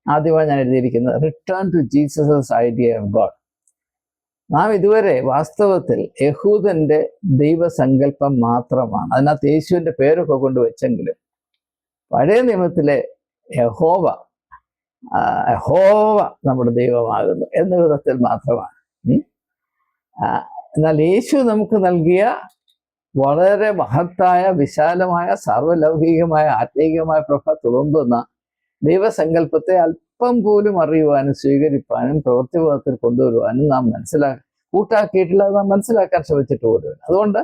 ആദ്യമായി ഞാൻ എഴുതിയിരിക്കുന്നത് return to Jesus idea of God. നാം ഇതുവരെ വാസ്തവത്തിൽ യഹൂദന്റെ ദൈവസങ്കല്പം മാത്രമാണ്, അതിനകത്ത് യേശുവിൻ്റെ പേരൊക്കെ കൊണ്ടുവച്ചെങ്കിലും പഴയ നിയമത്തിലെ യഹോവ നമ്മുടെ ദൈവമാകുന്നു എന്ന വിധത്തിൽ മാത്രമാണ്. എന്നാൽ യേശു നമുക്ക് നൽകിയ വളരെ മഹത്തായ വിശാലമായ സാർവലൗകികമായ ആത്മീയമായ പ്രഭ തുളുമ്പുന്ന ദൈവസങ്കല്പത്തെ അല്പം പോലും അറിയുവാനും സ്വീകരിപ്പാനും പ്രവൃത്തിപഥത്തിൽ കൊണ്ടുവരുവാനും നാം കൂട്ടാക്കിയിട്ടില്ല, നാം മനസ്സിലാക്കാൻ ശ്രമിച്ചിട്ട് പോലും. അതുകൊണ്ട്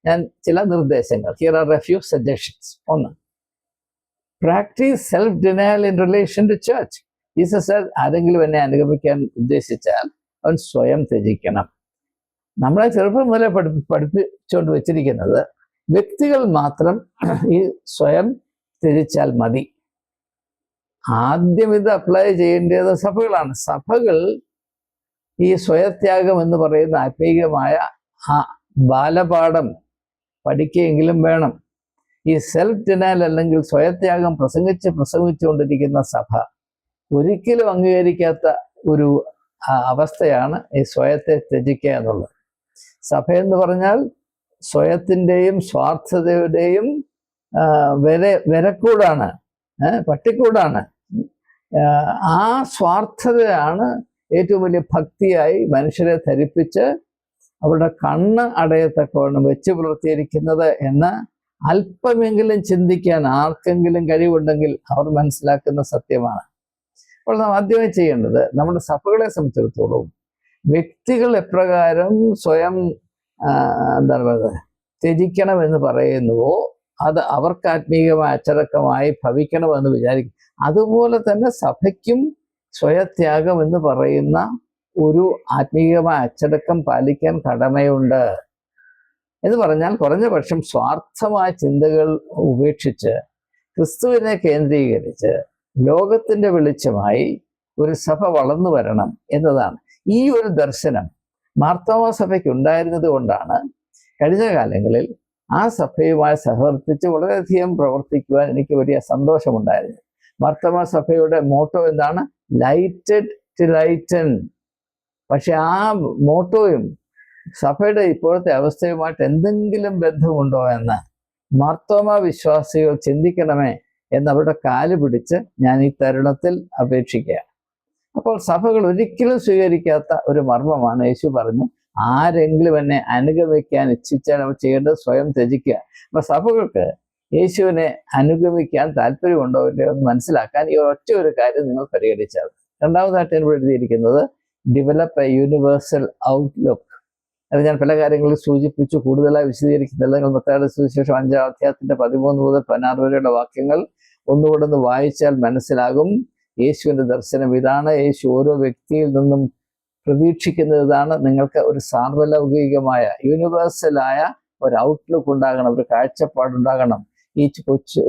ഞാൻ ചില നിർദ്ദേശങ്ങൾ, here are a few suggestions. ഒന്ന്, practice self denial in relation to church. Jesus ആരെങ്കിലും എന്നെ അനുഗമിക്കാൻ ഉദ്ദേശിച്ചാൽ അവൻ സ്വയം ത്യജിക്കണം. നമ്മളെ ചെറുപ്പം മുതലേ പഠിപ്പിച്ചുകൊണ്ട് വെച്ചിരിക്കുന്നത് വ്യക്തികൾ മാത്രം ഈ സ്വയം ത്യജിച്ചാൽ മതി. ആദ്യം ഇത് അപ്ലൈ ചെയ്യേണ്ടത് സഭകളാണ്. സഭകൾ ഈ സ്വയത്യാഗം എന്ന് പറയുന്ന ആത്മീയമായ ആ ബാലപാഠം പഠിക്കുകയെങ്കിലും വേണം. ഈ സെൽഫ് ഡിനയൽ അല്ലെങ്കിൽ സ്വയത്യാഗം പ്രസംഗിച്ചുകൊണ്ടിരിക്കുന്ന സഭ ഒരിക്കലും അംഗീകരിക്കാത്ത ഒരു അവസ്ഥയാണ് ഈ സ്വയത്തെ ത്യജിക്കുക എന്നുള്ളത്. സഭയെന്ന് പറഞ്ഞാൽ സ്വയത്തിൻ്റെയും സ്വാർത്ഥതയുടെയും വിരക്കൂടാണ്, പട്ടിക്കൂടാണ്. ആ സ്വാർത്ഥതയാണ് ഏറ്റവും വലിയ ഭക്തിയായി മനുഷ്യരെ ധരിപ്പിച്ച് അവരുടെ കണ്ണ് അടയത്തക്കവണ്ണം വെച്ച് പുലർത്തിയിരിക്കുന്നത് എന്ന് അല്പമെങ്കിലും ചിന്തിക്കാൻ ആർക്കെങ്കിലും കഴിവുണ്ടെങ്കിൽ അവർ മനസ്സിലാക്കുന്ന സത്യമാണ്. അപ്പോൾ നാം ആദ്യമായി ചെയ്യേണ്ടത് നമ്മുടെ സഭകളെ സംബന്ധിച്ചിടത്തോളം വ്യക്തികൾ എപ്രകാരം സ്വയം ത്യജിക്കണമെന്ന് പറയുന്നുവോ അത് അവർക്ക് ആത്മീയമായ അച്ചടക്കമായി ഭവിക്കണമെന്ന് വിചാരിക്കും. അതുപോലെ തന്നെ സഭയ്ക്കും സ്വയത്യാഗം എന്ന് പറയുന്ന ഒരു ആത്മീയമായ അച്ചടക്കം പാലിക്കാൻ കടമയുണ്ട്. എന്ന് പറഞ്ഞാൽ കുറഞ്ഞ പക്ഷം സ്വാർത്ഥമായ ചിന്തകൾ ഉപേക്ഷിച്ച് ക്രിസ്തുവിനെ കേന്ദ്രീകരിച്ച് ലോകത്തിൻ്റെ വെളിച്ചമായി ഒരു സഭ വളർന്നു വരണം എന്നതാണ്. ഈ ഒരു ദർശനം മാർത്തോമാ സഭയ്ക്ക് ഉണ്ടായിരുന്നത് കൊണ്ടാണ് കഴിഞ്ഞ കാലങ്ങളിൽ ആ സഭയുമായി സഹവർത്തിച്ച് വളരെയധികം പ്രവർത്തിക്കുവാൻ എനിക്ക് വലിയ സന്തോഷമുണ്ടായിരുന്നു. മാർത്തോമാ സഭയുടെ മോട്ടോ എന്താണ്? Lighted to lighten. പക്ഷെ ആ മോട്ടോയും സഭയുടെ ഇപ്പോഴത്തെ അവസ്ഥയുമായിട്ട് എന്തെങ്കിലും ബന്ധമുണ്ടോ എന്ന് മാർത്തോമാ വിശ്വാസികൾ ചിന്തിക്കണമേ എന്നവരുടെ കാല് പിടിച്ച് ഞാൻ ഈ തരുണത്തിൽ അപേക്ഷിക്കുകയാണ്. അപ്പോൾ സഭകൾ ഒരിക്കലും സ്വീകരിക്കാത്ത ഒരു മർമ്മമാണ്. യേശു പറഞ്ഞു, ആരെങ്കിലും എന്നെ അനുഗമിക്കാൻ ഇച്ഛിച്ചാൽ അവർ ചെയ്യേണ്ടത് സ്വയം ത്യജിക്കുക. അപ്പൊ സഭകൾക്ക് യേശുവിനെ അനുഗമിക്കാൻ താല്പര്യമുണ്ടോ ഇല്ലയോ എന്ന് മനസ്സിലാക്കാൻ ഈ ഒറ്റ ഒരു കാര്യം നിങ്ങൾ പരിഗണിച്ചാൽ. രണ്ടാമതായിട്ട് എന്നോട് എഴുതിയിരിക്കുന്നത് ഡെവലപ്പ് എ യൂണിവേഴ്സൽ ഔട്ട്ലുക്ക്. അത് ഞാൻ പല കാര്യങ്ങളിൽ സൂചിപ്പിച്ചു, കൂടുതലായി വിശദീകരിക്കുന്നില്ല. നിങ്ങൾ മത്തായിയുടെ സുവിശേഷം 5-ാം അധ്യായത്തിന്റെ 13 മുതൽ 16 വരെയുള്ള വാക്യങ്ങൾ ഒന്നുകൂടെ ഒന്ന് വായിച്ചാൽ മനസ്സിലാകും. യേശുവിൻ്റെ ദർശനം ഇതാണ്. യേശു ഓരോ വ്യക്തിയിൽ നിന്നും പ്രതീക്ഷിക്കുന്നത് ഇതാണ്. നിങ്ങൾക്ക് ഒരു സാർവലൗകികമായ യൂണിവേഴ്സലായ ഒരു ഔട്ട്ലുക്ക് ഉണ്ടാകണം, ഒരു കാഴ്ചപ്പാടുണ്ടാകണം. ഈ കൊച്ചു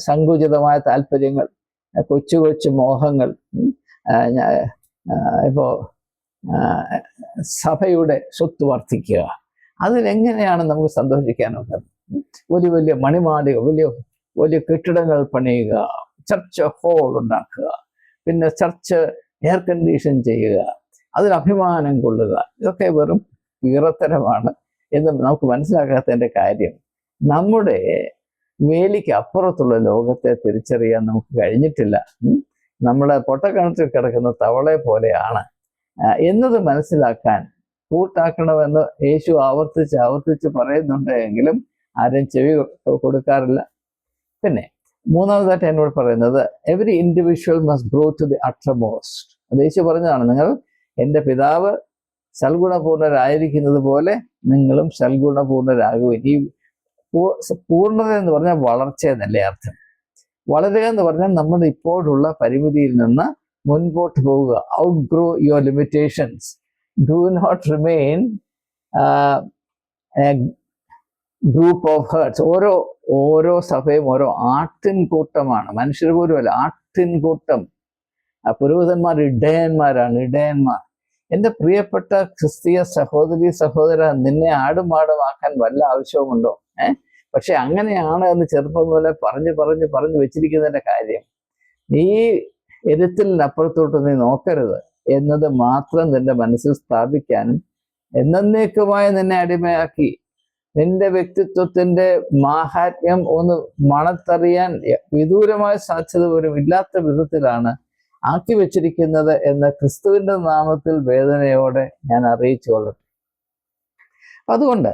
സങ്കുചിതമായ താല്പര്യങ്ങൾ, കൊച്ചു കൊച്ചു മോഹങ്ങൾ, ഇപ്പോൾ സഭയുടെ സ്വത്ത് വർദ്ധിക്കുക, അതിലെങ്ങനെയാണ് നമുക്ക് സന്തോഷിക്കാനുള്ളത്? വലിയ വലിയ മണിമാളിക, വലിയ വലിയ കെട്ടിടങ്ങൾ പണിയുക, ചർച്ച് ഹോൾ ഉണ്ടാക്കുക, പിന്നെ ചർച്ച് എയർ കണ്ടീഷൻ ചെയ്യുക, അതിൽ അഭിമാനം കൊള്ളുക, ഇതൊക്കെ വെറും വീറത്തരമാണ് എന്ന് നമുക്ക് മനസ്സിലാക്കാത്തതിൻ്റെ കാര്യം നമ്മുടെ വേലിക്ക് അപ്പുറത്തുള്ള ലോകത്തെ തിരിച്ചറിയാൻ നമുക്ക് കഴിഞ്ഞിട്ടില്ല. നമ്മളെ പൊട്ടക്കിണറ്റിൽ കിടക്കുന്ന തവളയെ പോലെയാണ് എന്നത് മനസ്സിലാക്കാൻ കൂട്ടാക്കണമെന്ന് യേശു ആവർത്തിച്ച് പറയുന്നുണ്ട് എങ്കിലും ആരും ചെവി കൊടുക്കാറില്ല. പിന്നെ മൂന്നാമതായിട്ട് എന്നോട് പറയുന്നത് every individual must grow to the uttermost. അത് യേശു പറഞ്ഞതാണ്, നിങ്ങൾ എൻ്റെ പിതാവ് സൽഗുണപൂർണരായിരിക്കുന്നത് പോലെ നിങ്ങളും സൽഗുണപൂർണരാകുവിൻ. ഈ പൂർണ്ണത എന്ന് പറഞ്ഞാൽ വളർച്ച എന്നല്ലേ അർത്ഥം. വളരുക എന്ന് പറഞ്ഞാൽ നമ്മൾ ഇപ്പോഴുള്ള പരിമിതിയിൽ നിന്ന് മുൻപോട്ട് പോവുക. Out grow your limitations. Do not remain group of hearts. ഓരോ സഭയും ഓരോ ആട്ടിൻകൂട്ടമാണ്. മനുഷ്യർ പോലും അല്ല, ആട്ടിൻകൂട്ടം. പുരോഹിതന്മാർ ഇടയന്മാർ. എൻ്റെ പ്രിയപ്പെട്ട ക്രിസ്തീയ സഹോദര, നിന്നെ ആടുമാടുമാക്കാൻ വല്ല ആവശ്യവുമുണ്ടോ? പക്ഷെ അങ്ങനെയാണ് എന്ന് ചെറുപ്പം പോലെ പറഞ്ഞു വെച്ചിരിക്കുന്നതിൻ്റെ കാര്യം, നീ എരുത്തിനപ്പുറത്തോട്ട് നീ നോക്കരുത് എന്നത് മാത്രം നിന്റെ മനസ്സിൽ സ്ഥാപിക്കാനും എന്നേക്കുമായി നിന്നെ അടിമയാക്കി നിന്റെ വ്യക്തിത്വത്തിന്റെ മാഹാത്മ്യം ഒന്ന് മണത്തറിയാൻ വിദൂരമായ സാധ്യത പോലും ഇല്ലാത്ത വിധത്തിലാണ് ആക്കി വെച്ചിരിക്കുന്നത് എന്ന് ക്രിസ്തുവിന്റെ നാമത്തിൽ വേദനയോടെ ഞാൻ അറിയിച്ചു കൊള്ളട്ടെ. അതുകൊണ്ട്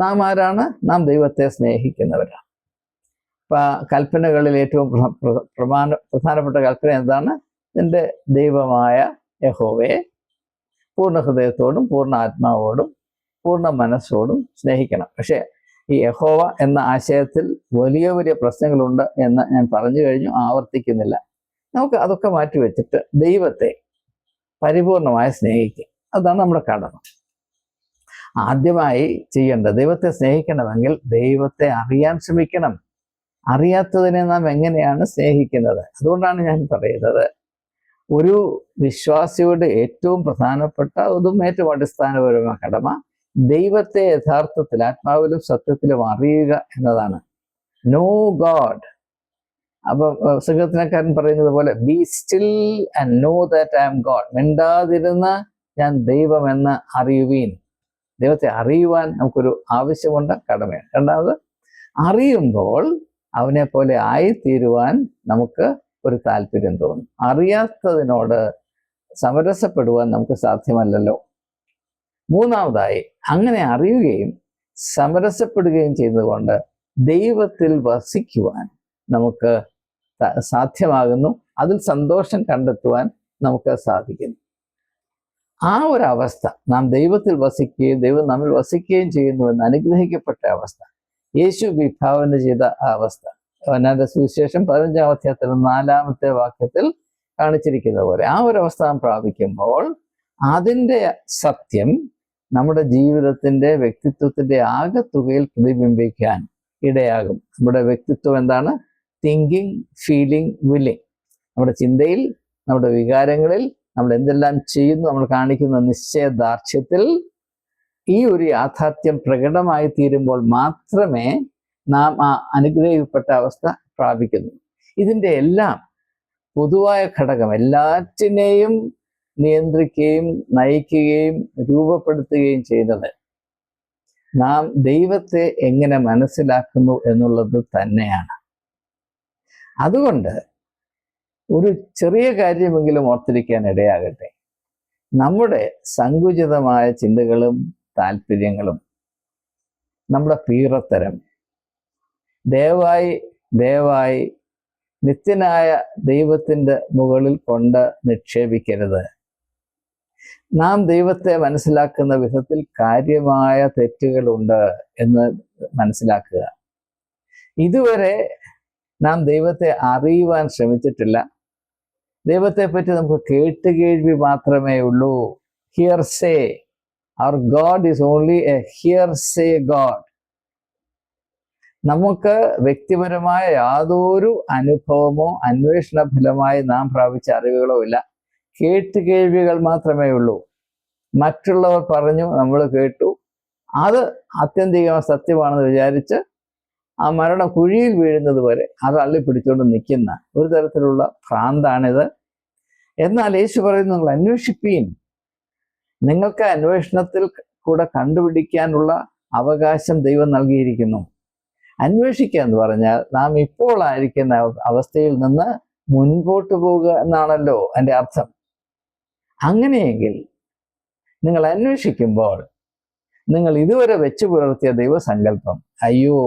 നാം ആരാണ്? നാം ദൈവത്തെ സ്നേഹിക്കുന്നവരാണ്. കൽപ്പനകളിൽ ഏറ്റവും പ്രധാനപ്പെട്ട കൽപ്പന എന്താണ്? നിന്റെ ദൈവമായ യഹോവയെ പൂർണ്ണ ഹൃദയത്തോടും പൂർണ്ണ ആത്മാവോടും പൂർണ്ണ മനസ്സോടും സ്നേഹിക്കണം. പക്ഷേ ഈ യഹോവ എന്ന ആശയത്തിൽ വലിയ പ്രശ്നങ്ങളുണ്ട് എന്ന് ഞാൻ പറഞ്ഞു കഴിഞ്ഞു, ആവർത്തിക്കുന്നില്ല. നമുക്ക് അതൊക്കെ മാറ്റിവെച്ചിട്ട് ദൈവത്തെ പരിപൂർണമായി സ്നേഹിക്കുക. അതാണ് നമ്മുടെ കടമ. ആദ്യമായി ചെയ്യേണ്ടത്, ദൈവത്തെ സ്നേഹിക്കണമെങ്കിൽ ദൈവത്തെ അറിയാൻ ശ്രമിക്കണം. അറിയാത്തതിനെ നാം എങ്ങനെയാണ് സ്നേഹിക്കുന്നത്? അതുകൊണ്ടാണ് ഞാൻ പറയുന്നത്, ഒരു വിശ്വാസിയുടെ ഏറ്റവും പ്രധാനപ്പെട്ട ഏറ്റവും അടിസ്ഥാനപരമായ കടമ ദൈവത്തെ യഥാർത്ഥത്തിൽ ആത്മാവിലും സത്യത്തിലും അറിയുക എന്നതാണ്. Know God. അപ്പൊ സംഗീതക്കാരൻ പറയുന്നത് പോലെ be still and know that I am God. മിണ്ടാതിരുന്ന് ഞാൻ ദൈവമെന്ന് അറിയുവീൻ. ദൈവത്തെ അറിയുവാൻ നമുക്കൊരു ആവശ്യമുണ്ട്, കടമയാണ്. രണ്ടാമത്, അറിയുമ്പോൾ അവനെ പോലെ ആയിത്തീരുവാൻ നമുക്ക് ഒരു താല്പര്യം തോന്നും. അറിയാത്തതിനോട് സമരസപ്പെടുവാൻ നമുക്ക് സാധ്യമല്ലല്ലോ. മൂന്നാമതായി, അങ്ങനെ അറിയുകയും സമരസപ്പെടുകയും ചെയ്യുന്നതുകൊണ്ട് ദൈവത്തിൽ വസിക്കുവാൻ നമുക്ക് സാധ്യമാകുന്നു. അതിൽ സന്തോഷം കണ്ടെത്തുവാൻ നമുക്ക് സാധിക്കുന്നു. ആ ഒരു അവസ്ഥ, നാം ദൈവത്തിൽ വസിക്കുകയും ദൈവം നമ്മിൽ വസിക്കുകയും ചെയ്യുന്നുവെന്ന് അനുഗ്രഹിക്കപ്പെട്ട അവസ്ഥ, യേശു വിഭാവന ചെയ്ത ആ അവസ്ഥ യോഹന്നാന്റെ സുവിശേഷം 15-ാം അധ്യായത്തിൽ 4-ാമത്തെ വാക്യത്തിൽ കാണിച്ചിരിക്കുന്ന പോലെ ആ ഒരു അവസ്ഥ നാം പ്രാപിക്കുമ്പോൾ അതിൻ്റെ സത്യം നമ്മുടെ ജീവിതത്തിൻ്റെ വ്യക്തിത്വത്തിൻ്റെ ആകെത്തുകയിൽ പ്രതിബിംബിക്കാൻ ഇടയാകും. നമ്മുടെ വ്യക്തിത്വം എന്താണ്? Thinking, feeling, willing. നമ്മുടെ ചിന്തയിൽ, നമ്മുടെ വികാരങ്ങളിൽ, നമ്മൾ എന്തെല്ലാം ചെയ്യുന്നു, നമ്മൾ കാണിക്കുന്ന നിശ്ചയദാർഢ്യത്തിൽ ഈ ഒരു യാഥാർത്ഥ്യം പ്രകടമായി തീരുമ്പോൾ മാത്രമേ നാം ആ അനുഗ്രഹിക്കപ്പെട്ട അവസ്ഥ പ്രാപിക്കുന്നു. ഇതിൻ്റെ എല്ലാം പൊതുവായ ഘടകം, എല്ലാറ്റിനെയും നിയന്ത്രിക്കുകയും നയിക്കുകയും രൂപപ്പെടുത്തുകയും ചെയ്യുന്നത് നാം ദൈവത്തെ എങ്ങനെ മനസ്സിലാക്കുന്നു എന്നുള്ളത് തന്നെയാണ്. അതുകൊണ്ട് ഒരു ചെറിയ കാര്യമെങ്കിലും ഓർത്തിരിക്കാൻ ഇടയാകട്ടെ. നമ്മുടെ സങ്കുചിതമായ ചിന്തകളും താല്പര്യങ്ങളും, നമ്മുടെ പീറത്തരം ദയവായി നിത്യനായ ദൈവത്തിൻ്റെ മുകളിൽ കൊണ്ട് നിക്ഷേപിക്കരുത്. നാം ദൈവത്തെ മനസ്സിലാക്കുന്ന വിധത്തിൽ കാര്യമായ തെറ്റുകളുണ്ട് എന്ന് മനസ്സിലാക്കുക. ഇതുവരെ നാം ദൈവത്തെ അറിയുവാൻ ശ്രമിച്ചിട്ടില്ല. ദൈവത്തെപ്പറ്റി നമുക്ക് കേട്ടുകേഴ്വി മാത്രമേ ഉള്ളൂ. Hearsay. Our god is only a hearsay god. നമുക്ക് വ്യക്തിപരമായ യാതൊരു അനുഭവമോ അന്വേഷണ ഫലമായി നാം പ്രാപിച്ച അറിവുകളോ ഇല്ല. കേട്ടുകേഴ്വികൾ മാത്രമേ ഉള്ളൂ. മറ്റുള്ളവർ പറഞ്ഞു, നമ്മൾ കേട്ടു, അത് ആത്യന്തികമായ സത്യമാണെന്ന് വിചാരിച്ച് ആ മരണം കുഴിയിൽ വീഴുന്നത് വരെ അത് അള്ളിപ്പിടിച്ചുകൊണ്ട് നിൽക്കുന്ന ഒരു തരത്തിലുള്ള ഭ്രാന്താണിത്. എന്നാൽ യേശു പറയുന്നു, നിങ്ങൾ അന്വേഷിപ്പീൻ. നിങ്ങൾക്ക് അന്വേഷണത്തിൽ കൂടെ കണ്ടുപിടിക്കാനുള്ള അവകാശം ദൈവം നൽകിയിരിക്കുന്നു. അന്വേഷിക്കുക എന്ന് പറഞ്ഞാൽ നാം ഇപ്പോൾ ആയിരിക്കുന്ന അവസ്ഥയിൽ നിന്ന് മുൻപോട്ട് പോവുക എന്നാണല്ലോ എൻ്റെ അർത്ഥം. അങ്ങനെയെങ്കിൽ നിങ്ങൾ അന്വേഷിക്കുമ്പോൾ നിങ്ങൾ ഇതുവരെ വെച്ചു പുലർത്തിയ ദൈവസങ്കല്പം അയ്യോ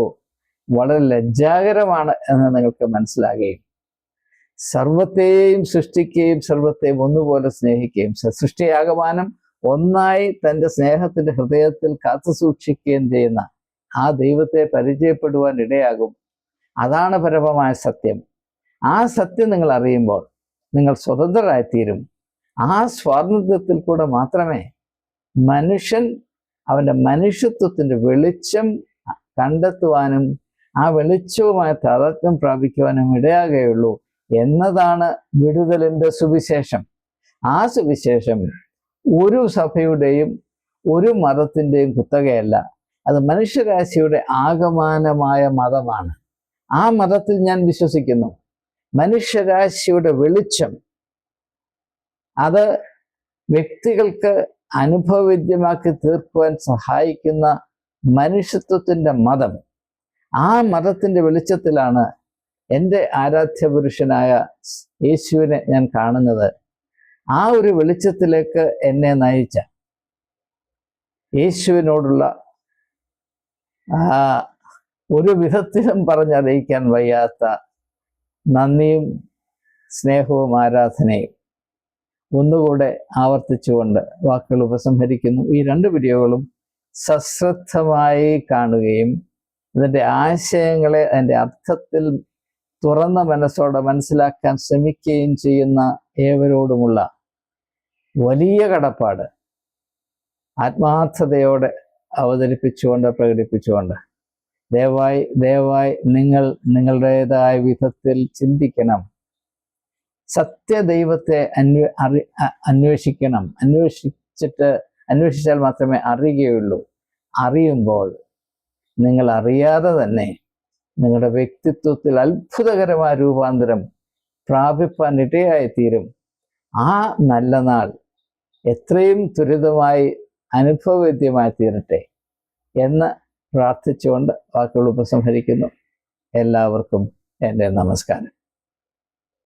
വളരെ ലജ്ജാകരമാണ് എന്ന് നിങ്ങൾക്ക് മനസ്സിലാകുകയും സർവത്തെയും സൃഷ്ടിക്കുകയും സർവത്തെയും ഒന്നുപോലെ സ്നേഹിക്കുകയും സൃഷ്ടിയാകമാനം ഒന്നായി തൻ്റെ സ്നേഹത്തിന്റെ ഹൃദയത്തിൽ കാത്തു സൂക്ഷിക്കുകയും ചെയ്യുന്ന ആ ദൈവത്തെ പരിചയപ്പെടുവാൻ ഇടയാകും. അതാണ് പരമമായ സത്യം. ആ സത്യം നിങ്ങൾ അറിയുമ്പോൾ നിങ്ങൾ സ്വതന്ത്രരായിത്തീരും. ആ സ്വാതന്ത്ര്യത്തിൽ കൂടെ മാത്രമേ മനുഷ്യൻ അവൻ്റെ മനുഷ്യത്വത്തിൻ്റെ വെളിച്ചം കണ്ടെത്തുവാനും ആ വെളിച്ചവുമായി താതാത്മ്യം പ്രാപിക്കുവാനും ഇടയാകുകയുള്ളൂ എന്നതാണ് വിടുതലിൻ്റെ സുവിശേഷം. ആ സുവിശേഷം ഒരു സഭയുടെയും ഒരു മതത്തിൻ്റെയും കുത്തകയല്ല. അത് മനുഷ്യരാശിയുടെ ആകമാനമായ മതമാണ്. ആ മതത്തിൽ ഞാൻ വിശ്വസിക്കുന്നു. മനുഷ്യരാശിയുടെ വെളിച്ചം അത് വ്യക്തികൾക്ക് അനുഭവവേദ്യമാക്കി തീർക്കുവാൻ സഹായിക്കുന്ന മനുഷ്യത്വത്തിൻ്റെ മതം. ആ മതത്തിൻ്റെ വെളിച്ചത്തിലാണ് എൻ്റെ ആരാധ്യപുരുഷനായ യേശുവിനെ ഞാൻ കാണുന്നത്. ആ ഒരു വെളിച്ചത്തിലേക്ക് എന്നെ നയിച്ച യേശുവിനോടുള്ള ഒരു വിധത്തിലും പറഞ്ഞറിയിക്കാൻ വയ്യാത്ത നന്ദിയും സ്നേഹവും ആരാധനയും ഒന്നുകൂടെ ആവർത്തിച്ചുകൊണ്ട് വാക്കുകൾ ഉപസംഹരിക്കുന്നു. ഈ 2 വീഡിയോകളും സശ്രദ്ധമായി കാണുകയും ഇതിൻ്റെ ആശയങ്ങളെ അതിൻ്റെ അർത്ഥത്തിൽ തുറന്ന മനസ്സോടെ മനസ്സിലാക്കാൻ ശ്രമിക്കുകയും ചെയ്യുന്ന ഏവരോടുമുള്ള വലിയ കടപ്പാട് ആത്മാർത്ഥതയോടെ അവതരിപ്പിച്ചുകൊണ്ട് പ്രകടിപ്പിച്ചുകൊണ്ട് ദയവായി നിങ്ങൾ നിങ്ങളുടേതായ വിധത്തിൽ ചിന്തിക്കണം. സത്യദൈവത്തെ അന്വേഷിക്കണം. അന്വേഷിച്ചാൽ മാത്രമേ അറിയുകയുള്ളൂ. അറിയുമ്പോൾ നിങ്ങൾ അറിയാതെ തന്നെ നിങ്ങളുടെ വ്യക്തിത്വത്തിൽ അത്ഭുതകരമായ രൂപാന്തരം പ്രാപിപ്പാൻ ഇടയായിത്തീരും. ആ നല്ല നാൾ എത്രയും ത്വരിതമായി അനുഭവവേദ്യമായി തീരട്ടെ എന്ന് പ്രാർത്ഥിച്ചുകൊണ്ട് വാക്കുകൾ ഉപസംഹരിക്കുന്നു. എല്ലാവർക്കും എൻ്റെ നമസ്കാരം.